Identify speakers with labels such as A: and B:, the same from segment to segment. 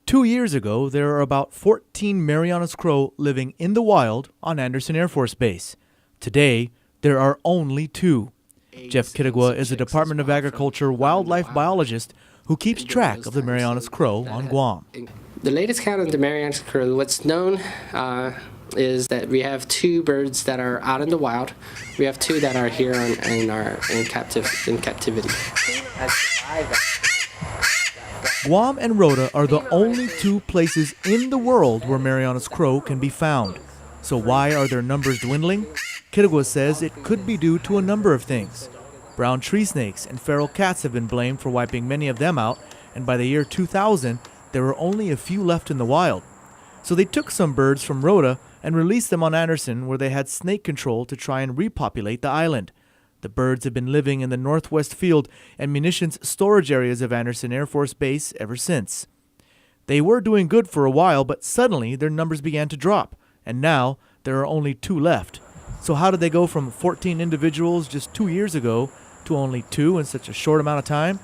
A: 2 years ago, there were about 14 Marianas Crow living in the wild on Andersen Air Force Base. Today, there are only 2. Jeff Kittigwa is a Department of Agriculture wildlife biologist who keeps track of the Marianas Crow on Guam.
B: The latest count of the Marianas Crow, what's known is that we have 2 birds that are out in the wild. We have 2 that are here in captivity.
A: Guam and Rota are the only 2 places in the world where Marianas Crow can be found. So why are their numbers dwindling? Kittigwa says it could be due to a number of things. Brown tree snakes and feral cats have been blamed for wiping many of them out, and by the year 2000, there were only a few left in the wild. So they took some birds from Rota and released them on Andersen, where they had snake control to try and repopulate the island. The birds have been living in the northwest field and munitions storage areas of Andersen Air Force Base ever since. They were doing good for a while, but suddenly their numbers began to drop, and now there are only 2 left. So how did they go from 14 individuals just 2 years ago to only 2 in such a short amount of time?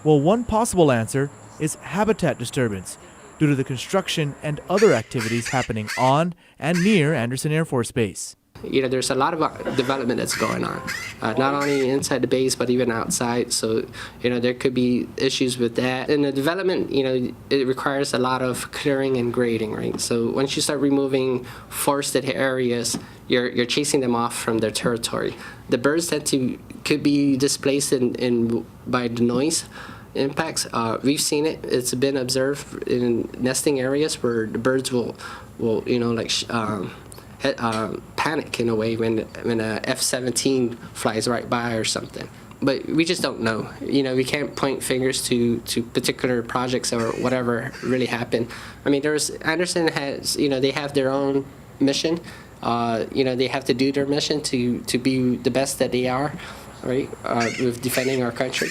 A: Well, one possible answer is habitat disturbance due to the construction and other activities happening on and near Andersen Air Force Base.
B: There's a lot of development that's going on, not only inside the base, but even outside. So, there could be issues with that. And the development, it requires a lot of clearing and grading, right? So once you start removing forested areas, you're chasing them off from their territory. The birds could be displaced by the noise impacts. We've seen it. It's been observed in nesting areas where the birds will panic in a way when a F-17 flies right by or something. But we just don't know. We can't point fingers to particular projects or whatever really happened. I mean, Andersen has, they have their own mission. They have to do their mission to be the best that they are, right, with defending our country.